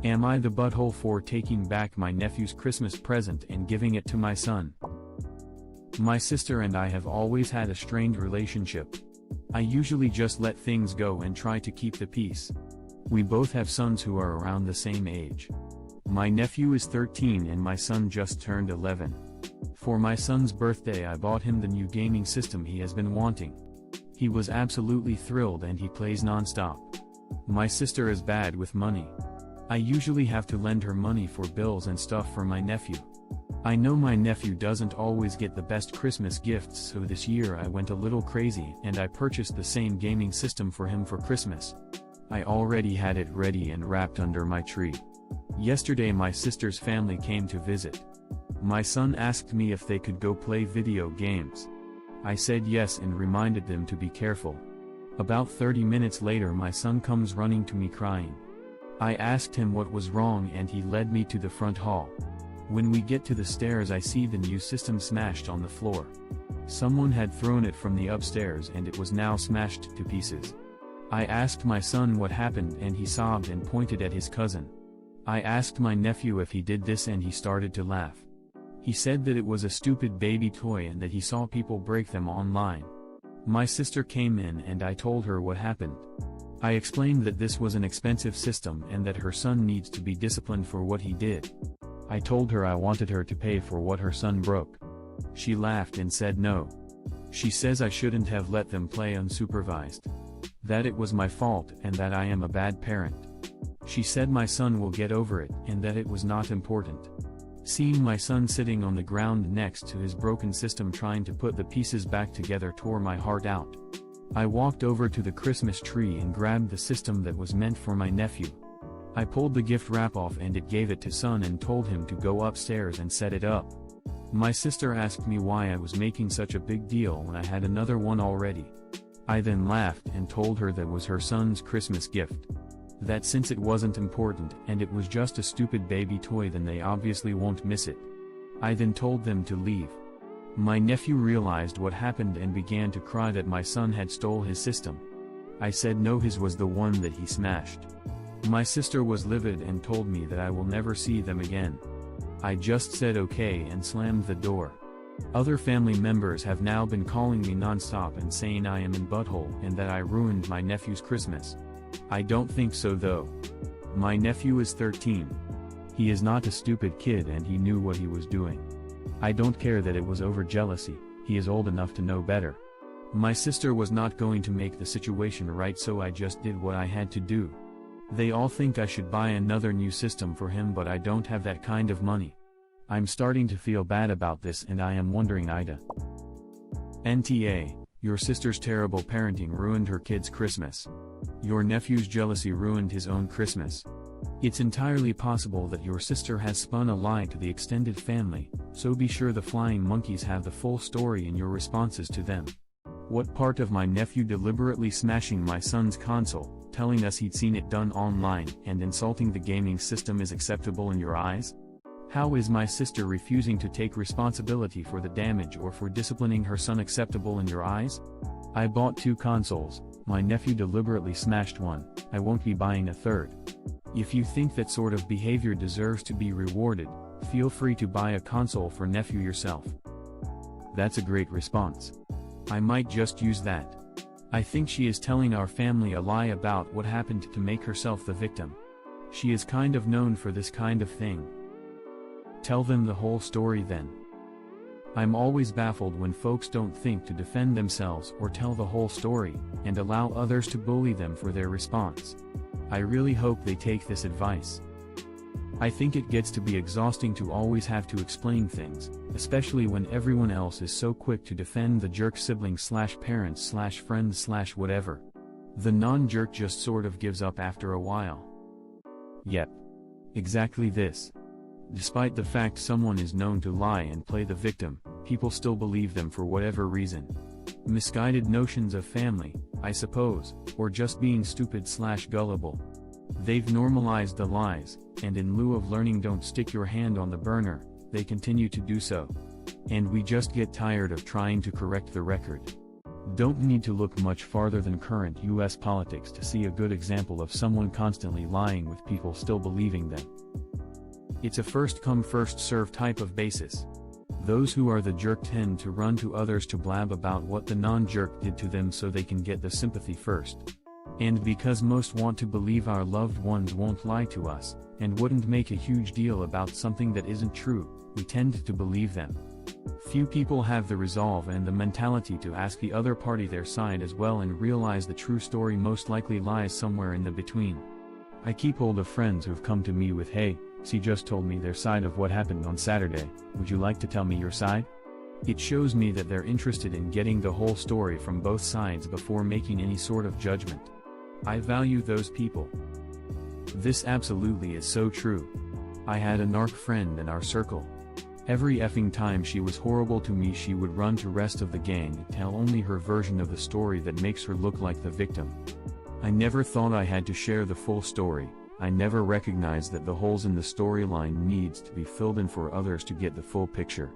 Am I the butthole for taking back my nephew's Christmas present and giving it to my son? My sister and I have always had a strained relationship. I usually just let things go and try to keep the peace. We both have sons who are around the same age. My nephew is 13 and my son just turned 11. For my son's birthday I bought him the new gaming system he has been wanting. He was absolutely thrilled and he plays non-stop. My sister is bad with money. I usually have to lend her money for bills and stuff for my nephew. I know my nephew doesn't always get the best Christmas gifts, so this year I went a little crazy and I purchased the same gaming system for him for Christmas. I already had it ready and wrapped under my tree. Yesterday my sister's family came to visit. My son asked me if they could go play video games. I said yes and reminded them to be careful. About 30 minutes later my son comes running to me crying. I asked him what was wrong and he led me to the front hall. When we get to the stairs I see the new system smashed on the floor. Someone had thrown it from the upstairs and it was now smashed to pieces. I asked my son what happened and he sobbed and pointed at his cousin. I asked my nephew if he did this and he started to laugh. He said that it was a stupid baby toy and that he saw people break them online. My sister came in and I told her what happened. I explained that this was an expensive system and that her son needs to be disciplined for what he did. I told her I wanted her to pay for what her son broke. She laughed and said no. She says I shouldn't have let them play unsupervised. That it was my fault and that I am a bad parent. She said my son will get over it and that it was not important. Seeing my son sitting on the ground next to his broken system trying to put the pieces back together tore my heart out. I walked over to the Christmas tree and grabbed the system that was meant for my nephew. I pulled the gift wrap off and it gave it to son and told him to go upstairs and set it up. My sister asked me why I was making such a big deal when I had another one already. I then laughed and told her that was her son's Christmas gift. That since it wasn't important and it was just a stupid baby toy then they obviously won't miss it. I then told them to leave. My nephew realized what happened and began to cry that my son had stole his system. I said no, his was the one that he smashed. My sister was livid and told me that I will never see them again. I just said okay and slammed the door. Other family members have now been calling me non-stop and saying I am in butthole and that I ruined my nephew's Christmas. I don't think so though. My nephew is 13. He is not a stupid kid and he knew what he was doing. I don't care that it was over jealousy, he is old enough to know better. My sister was not going to make the situation right, so I just did what I had to do. They all think I should buy another new system for him, but I don't have that kind of money. I'm starting to feel bad about this and I am wondering, AITA. NTA, your sister's terrible parenting ruined her kid's Christmas. Your nephew's jealousy ruined his own Christmas. It's entirely possible that your sister has spun a lie to the extended family, so be sure the flying monkeys have the full story in your responses to them. What part of my nephew deliberately smashing my son's console, telling us he'd seen it done online, and insulting the gaming system is acceptable in your eyes? How is my sister refusing to take responsibility for the damage or for disciplining her son acceptable in your eyes? I bought 2 consoles, my nephew deliberately smashed one, I won't be buying a third. If you think that sort of behavior deserves to be rewarded, feel free to buy a console for nephew yourself. That's a great response. I might just use that. I think she is telling our family a lie about what happened to make herself the victim. She is kind of known for this kind of thing. Tell them the whole story then. I'm always baffled when folks don't think to defend themselves or tell the whole story, and allow others to bully them for their response. I really hope they take this advice. I think it gets to be exhausting to always have to explain things, especially when everyone else is so quick to defend the jerk sibling/parents/friends/whatever. The non-jerk just sort of gives up after a while. Yep. Exactly this. Despite the fact someone is known to lie and play the victim, people still believe them for whatever reason. Misguided notions of family, I suppose, or just being stupid/gullible. They've normalized the lies, and in lieu of learning don't stick your hand on the burner, they continue to do so. And we just get tired of trying to correct the record. Don't need to look much farther than current US politics to see a good example of someone constantly lying with people still believing them. It's a first come first serve type of basis. Those who are the jerk tend to run to others to blab about what the non-jerk did to them so they can get the sympathy first. And because most want to believe our loved ones won't lie to us, and wouldn't make a huge deal about something that isn't true, we tend to believe them. Few people have the resolve and the mentality to ask the other party their side as well and realize the true story most likely lies somewhere in the between. I keep hold of friends who've come to me with, "Hey, she just told me their side of what happened on Saturday, would you like to tell me your side?" It shows me that they're interested in getting the whole story from both sides before making any sort of judgment. I value those people. This absolutely is so true. I had a narc friend in our circle. Every effing time she was horrible to me she would run to rest of the gang and tell only her version of the story that makes her look like the victim. I never thought I had to share the full story. I never recognized that the holes in the storyline needs to be filled in for others to get the full picture.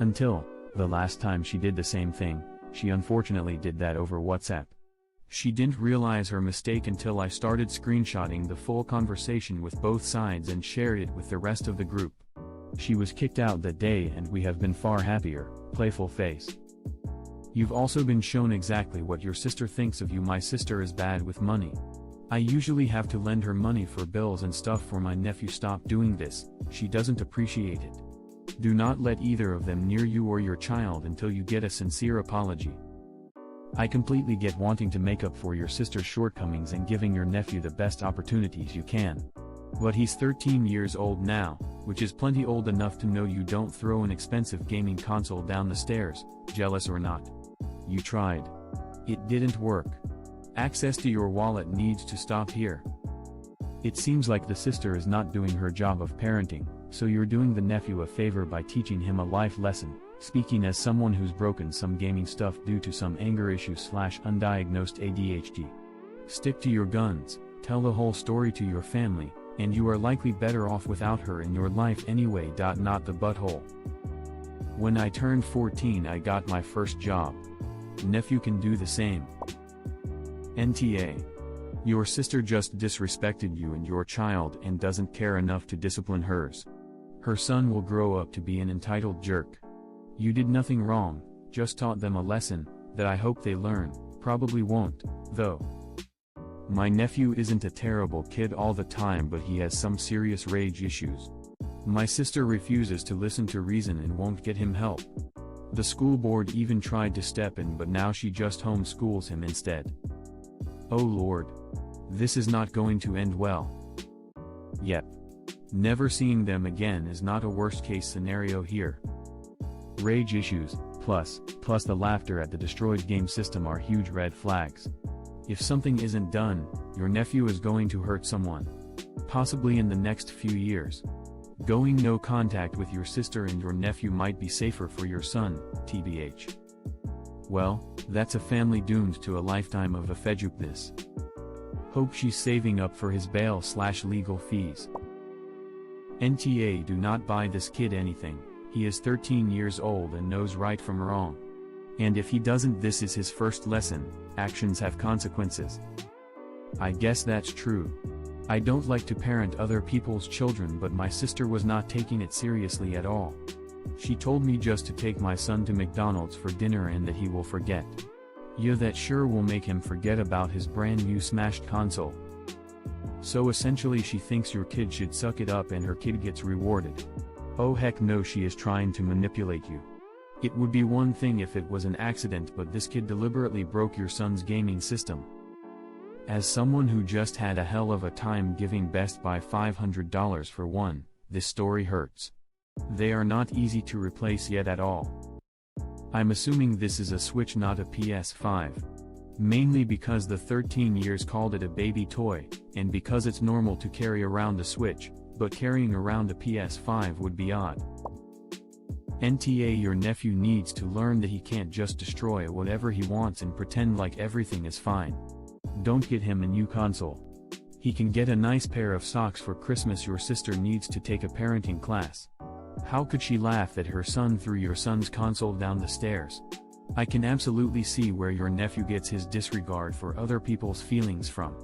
Until, the last time she did the same thing, she unfortunately did that over WhatsApp. She didn't realize her mistake until I started screenshotting the full conversation with both sides and shared it with the rest of the group. She was kicked out that day and we have been far happier, playful face. You've also been shown exactly what your sister thinks of you. My sister is bad with money. I usually have to lend her money for bills and stuff for my nephew. Stop doing this, she doesn't appreciate it. Do not let either of them near you or your child until you get a sincere apology. I completely get wanting to make up for your sister's shortcomings and giving your nephew the best opportunities you can. But he's 13 years old now, which is plenty old enough to know you don't throw an expensive gaming console down the stairs, jealous or not. You tried. It didn't work. Access to your wallet needs to stop here. It seems like the sister is not doing her job of parenting, so you're doing the nephew a favor by teaching him a life lesson, speaking as someone who's broken some gaming stuff due to some anger issues / undiagnosed ADHD. Stick to your guns, tell the whole story to your family, and you are likely better off without her in your life anyway. Not the butthole. When I turned 14 I got my first job. Nephew can do the same. NTA. Your sister just disrespected you and your child and doesn't care enough to discipline hers. Her son will grow up to be an entitled jerk. You did nothing wrong, just taught them a lesson, that I hope they learn, probably won't, though. My nephew isn't a terrible kid all the time but he has some serious rage issues. My sister refuses to listen to reason and won't get him help. The school board even tried to step in but now she just homeschools him instead. Oh Lord. This is not going to end well. Yep. Never seeing them again is not a worst case scenario here. Rage issues, plus the laughter at the destroyed game system are huge red flags. If something isn't done, your nephew is going to hurt someone. Possibly in the next few years. Going no contact with your sister and your nephew might be safer for your son, tbh. Well, that's a family doomed to a lifetime of affedupness. Hope she's saving up for his bail / legal fees. NTA. Do not buy this kid anything, he is 13 years old and knows right from wrong. And if he doesn't, this is his first lesson, actions have consequences. I guess that's true. I don't like to parent other people's children but my sister was not taking it seriously at all. She told me just to take my son to McDonald's for dinner and that he will forget. Yeah, that sure will make him forget about his brand new smashed console. So essentially she thinks your kid should suck it up and her kid gets rewarded. Oh heck no, she is trying to manipulate you. It would be one thing if it was an accident but this kid deliberately broke your son's gaming system. As someone who just had a hell of a time giving Best Buy $500 for one, this story hurts. They are not easy to replace yet at all. I'm assuming this is a Switch not a PS5. Mainly because the 13 years called it a baby toy, and because it's normal to carry around a Switch, but carrying around a PS5 would be odd. NTA. Your nephew needs to learn that he can't just destroy whatever he wants and pretend like everything is fine. Don't get him a new console. He can get a nice pair of socks for Christmas. Your sister needs to take a parenting class. How could she laugh that her son threw your son's console down the stairs? I can absolutely see where your nephew gets his disregard for other people's feelings from.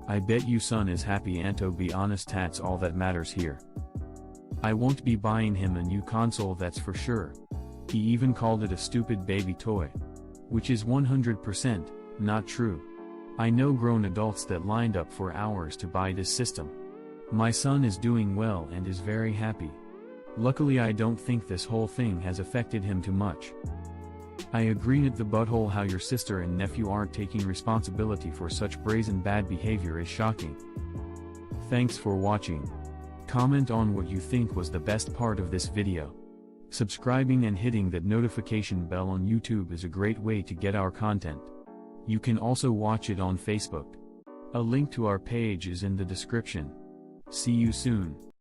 I bet you son is happy, and to be honest, that's all that matters here. I won't be buying him a new console, that's for sure. He even called it a stupid baby toy. Which is 100% not true. I know grown adults that lined up for hours to buy this system. My son is doing well and is very happy. Luckily, I don't think this whole thing has affected him too much. I agree at the butthole how your sister and nephew aren't taking responsibility for such brazen bad behavior is shocking. Thanks for watching. Comment on what you think was the best part of this video. Subscribing and hitting that notification bell on YouTube is a great way to get our content. You can also watch it on Facebook. A link to our page is in the description. See you soon.